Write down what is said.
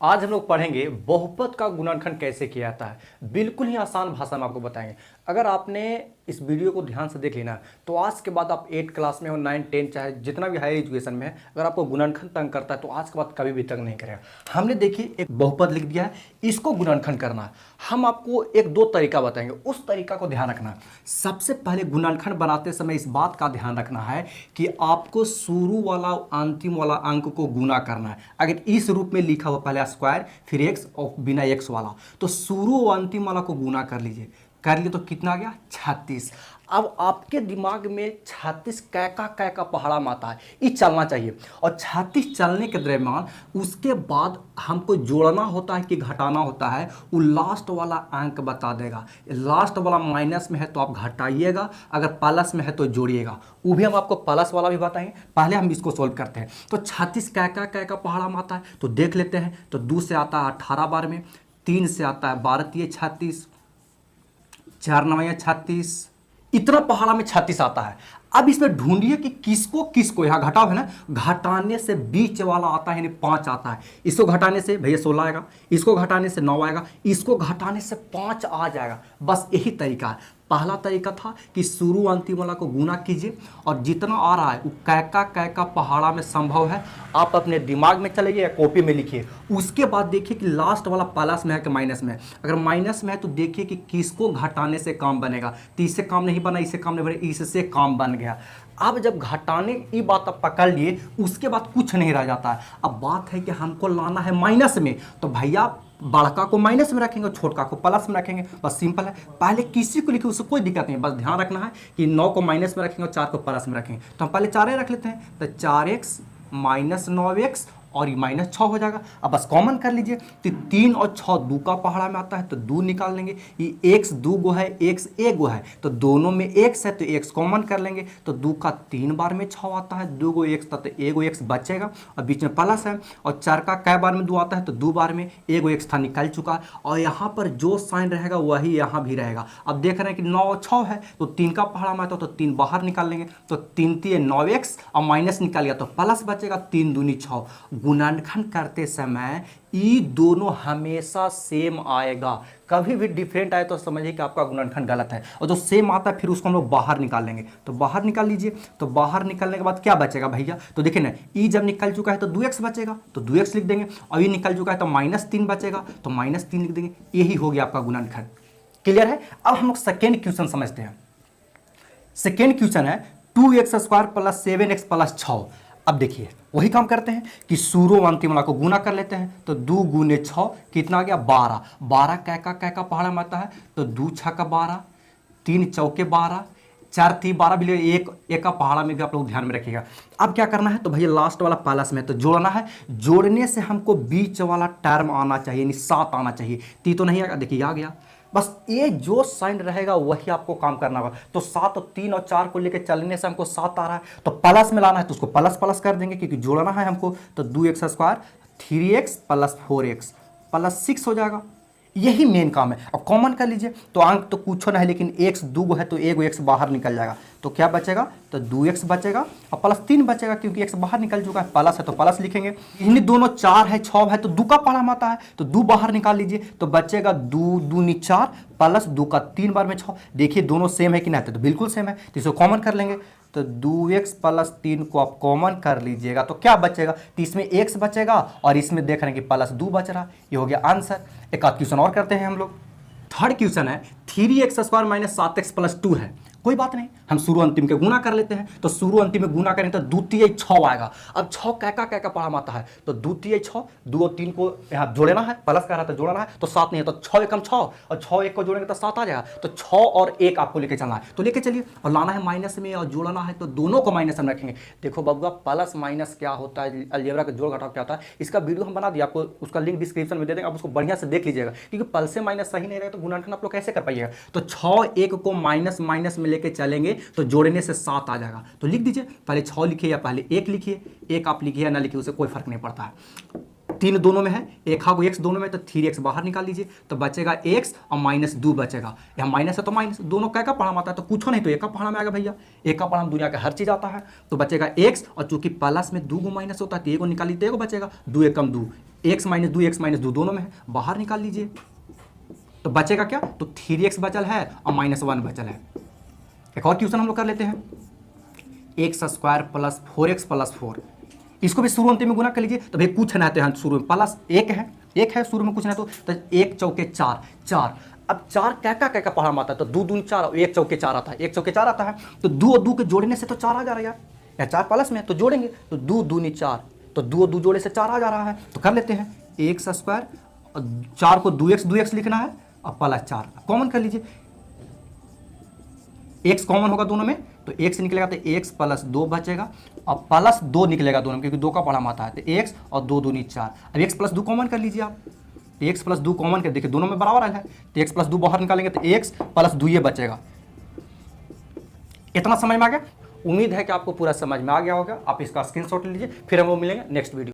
आज हम लोग पढ़ेंगे बहुपद का गुणनखंड कैसे किया जाता है। बिल्कुल ही आसान भाषा में आपको बताएंगे। अगर आपने इस वीडियो को ध्यान से देख लेना तो आज के बाद आप 8 क्लास में हो, 9, 10 चाहे जितना भी हायर एजुकेशन में है, अगर आपको गुणनखंड तंग करता है तो आज के बाद कभी भी तंग नहीं करेगा। हमने देखिए एक बहुपद लिख दिया है, इसको गुणनखंड करना है। हम आपको एक दो तरीका बताएंगे, उस तरीका को ध्यान रखना है। सबसे पहले गुणनखंड बनाते समय इस बात का ध्यान रखना है कि आपको शुरू वाला अंतिम वाला अंक को गुणा करना है। अगर इस रूप में लिखा हुआ पहले स्क्वायर फिर एक्स और बिना एक्स वाला, तो शुरू और अंतिम वाला को गुणा कर लीजिए। कर लिए तो कितना आ गया 36। अब आपके दिमाग में 36 कैका पहाड़ा माता है, ये चलना चाहिए। और 36 चलने के दरम्यान उसके बाद हमको जोड़ना होता है कि घटाना होता है, वो लास्ट वाला अंक बता देगा। लास्ट वाला माइनस में है तो आप घटाइएगा, अगर प्लस में है तो जोड़िएगा। वो भी हम आपको प्लस वाला भी बताएंगे। पहले हम इसको सोल्व करते हैं। तो 36 कैका पहाड़ा माता है तो देख लेते हैं। तो 2 से आता है 18 बार में, 3 से आता है 12 तिये 36, 4 9 36, इतना पहाड़ा में 36 आता है। अब इसमें ढूंढिए कि किसको यहाँ घटाव है ना, घटाने से बीच वाला आता है यानी 5 आता है। इसको घटाने से भैया 16 आएगा, इसको घटाने से 9 आएगा, इसको घटाने से 5 आ जाएगा। बस यही तरीका है। पहला तरीका था कि शुरू अंतिम वाला को गुना कीजिए और जितना आ रहा है वो कैका पहाड़ा में संभव है आप अपने दिमाग में चलेंगे या कॉपी में लिखिए। उसके बाद देखिए कि लास्ट वाला प्लस में है कि माइनस में है। अगर माइनस में है तो देखिए कि किसको घटाने से काम बनेगा। तो इससे काम नहीं बना, इससे काम नहीं बना, इससे काम बन गया। अब जब घटाने की बात आप पकड़ लिए उसके बाद कुछ नहीं रह जाता है। अब बात है कि हमको लाना है माइनस में, तो भैया बड़का को माइनस में रखेंगे और छोटका को प्लस में रखेंगे। बस सिंपल है। पहले किसी को लिखे उससे कोई दिक्कत नहीं, बस ध्यान रखना है कि 9 को माइनस में रखेंगे और 4 को प्लस में रखेंगे। तो हम पहले 4 रख लेते हैं। तो 4x माइनस 9x और ये माइनस 6 हो जाएगा। अब बस कॉमन कर लीजिए। तो 3 और 6 2 का पहाड़ा में आता है तो 2 निकाल लेंगे। ये x 2 गो है, x 1 गो है, तो दोनों में x है तो x कॉमन कर लेंगे। तो 2 का 3 बार में 6 आता है, 2 गो x था तो 1 गो x बचेगा और बीच में प्लस है। और 4 का कै बार में 2 आता है तो 2 बार में 1 गो x था, निकल चुका है। और यहाँ पर जो साइन रहेगा वही यहाँ भी रहेगा। अब देख रहे हैं कि 9 और 6 है तो 3 का पहाड़ा में आता है तो 3 बाहर निकाल लेंगे। तो 3 तिये 9x और माइनस निकाल गया तो प्लस बचेगा, 3 दूनी 6। गुणनखंड करते समय ये दोनों हमेशा सेम आएगा। कभी भी डिफरेंट आए तो समझिए कि आपका गुणनखंड गलत है। और जो सेम आता है फिर उसको हम लोग बाहर निकाल लेंगे। तो बाहर निकाल लीजिए। तो बाहर निकालने के बाद क्या बचेगा भैया, तो देखिए ना, ई जब निकल चुका है तो 2x बचेगा तो 2x लिख देंगे। और ये निकल चुका है तो -3 बचेगा तो -3 लिख देंगे। यही हो गया आपका गुणनखंड। क्लियर है। अब हम लोग सेकेंड क्वेश्चन समझते हैं। सेकेंड क्वेश्चन है 2x square plus 7x plus 6। अब देखिए वही काम करते हैं कि शुरू अंतिम वाला को गुना कर लेते हैं। तो 2 गुने 6 कितना आ गया 12। 12 कैका पहाड़ा में आता है तो 2 6 का 12, 3 चौके 12, 4 थी 12 भी ले, एक का पहाड़ा में भी आप लोग ध्यान में रखिएगा। अब क्या करना है तो भैया लास्ट वाला प्लस में तो जोड़ना है। जोड़ने से हमको बीच वाला टर्म आना चाहिए यानी 7 आना चाहिए। ती तो नहीं आएगा, देखिए आ गया। बस ये जो साइन रहेगा वही आपको काम करना होगा। तो 7 और 3 और 4 को लेकर चलने से हमको 7 आ रहा है तो प्लस में लाना है तो उसको प्लस कर देंगे क्योंकि जोड़ना है हमको। तो 2x square 3x plus 4x plus 6 हो जाएगा। यही मेन काम है। अब कॉमन कर लीजिए तो अंक तो कुछ ना है लेकिन x 2 है तो 1 x बाहर निकल जाएगा। तो क्या बचेगा तो 2x बचेगा और प्लस 3 बचेगा क्योंकि x बाहर निकल चुका है। प्लस है तो प्लस लिखेंगे। इन्हीं दोनों 4 है 6 है तो 2 का पहाड़ा में आता है तो 2 बाहर निकाल लीजिए। तो बचेगा 2 दूनी 4 प्लस 2 का 3 बार में 6। देखिए दोनों सेम है कि नहीं, तो बिल्कुल सेम है। तो इसको कॉमन कर लेंगे। तो 2x प्लस 3 को आप कॉमन कर लीजिएगा तो क्या बचेगा, तो इसमें x बचेगा और इसमें देख रहे हैं कि प्लस 2 बच रहा। ये हो गया आंसर। एक आध क्वेश्चन और करते हैं हम लोग। थर्ड क्वेश्चन है 3x square minus 7x plus 2 है। कोई बात नहीं, हम शुरू अंतिम के गुना कर लेते हैं। तो शुरू अंतिम में गुना करें तो 2 तिये 6 आएगा। अब 6 कैका पहाड़ा में आता है तो 2 तिये 6, 2 और 3 को यहाँ जोड़ना है, प्लस कर रहा है तो जोड़ना है तो 7 नहीं है तो 6 एकम 6 और 6 1 को जोड़ेंगे तो 7 आ जाएगा। तो 6 और 1 आपको लेके चलना है तो लेके चलिए। और लाना है माइनस में और जोड़ना है तो दोनों को माइनस में रखेंगे। देखो बबुआ प्लस माइनस क्या होता है, अलजेब्रा का जोड़ घटाव क्या होता है, इसका वीडियो हम बना दिया आपको, उसका लिंक डिस्क्रिप्शन में दे देंगे। आप उसको बढ़िया से देख लीजिएगा क्योंकि प्लस से माइनस सही नहीं रहेगा तो गुणनखंड आप लोग कैसे कर पाइएगा। तो 6 1 को माइनस में लेके चलेंगे तो जोड़ने से 7 आ जाएगा। तो लिख दीजिए, पहले 6 लिखिए या पहले 1 लिखिए, 1 आप लिखिए या ना लिखिए उससे कोई फर्क नहीं पड़ता है। 3 दोनों में है, एक हाफ एक्स दोनों में, तो 3x बाहर निकाल लीजिए, तो बचेगा x और -2 बचेगा। यहाँ माइनस है तो माइनस, दोनों का पढ़ाम आता है तो कुछ नहीं तो एक का पढ़ाम आएगा भैया, एक का पढ़ाम दुनिया का हर चीज़ आता है। तो बचेगा x, और चूंकि प्लस में 2 माइनस होता है तो एगो निकाल लीजिए, एगो बचेगा, 2 एक कम 2, x -2 दोनों में है, बाहर निकाल लीजिए, तो बचेगा क्या, तो 3x बचल है और -1 बचल है। एक और क्वेश्चन हम लोग कर लेते हैं, x² + 4x + 4, इसको भी शुरू अंतिम में गुना कर लीजिए। तो भाई कुछ ना तो शुरू में प्लस एक है शुरू में, कुछ ना तो 1 चौके 4 4। अब 4 क्या पढ़ाम आता है, तो 2 दूनी 4, 1 चौके 4 आता है, 1 चौके 4 आता है, तो 2 और 2 के जोड़ने से तो 4 आ जा रहा है यार, या 4 प्लस में है तो जोड़ेंगे, तो 2 दूनी 4, तो 2 और 2 जोड़े से 4 आ जा रहा है। तो कर लेते हैं, x² और 4 को 2x लिखना है और +4 कॉमन कर लीजिए, x कॉमन होगा दोनों में, तो x निकलेगा तो x + 2 बचेगा और +2 निकलेगा दोनों में, क्योंकि 2 का पढ़ाम आता है, तो x और 2 दूनी 4। अब x + 2 कॉमन कर लीजिए आप, x + 2 कॉमन कर, देखिए दोनों में बराबर है, तो x + 2 बाहर निकालेंगे तो x + 2 ये बचेगा। इतना समझ में आ गया? उम्मीद है कि आपको पूरा समझ में आ गया होगा। आप इसका स्क्रीनशॉट लीजिए, फिर हम लोग मिलेंगे नेक्स्ट वीडियो।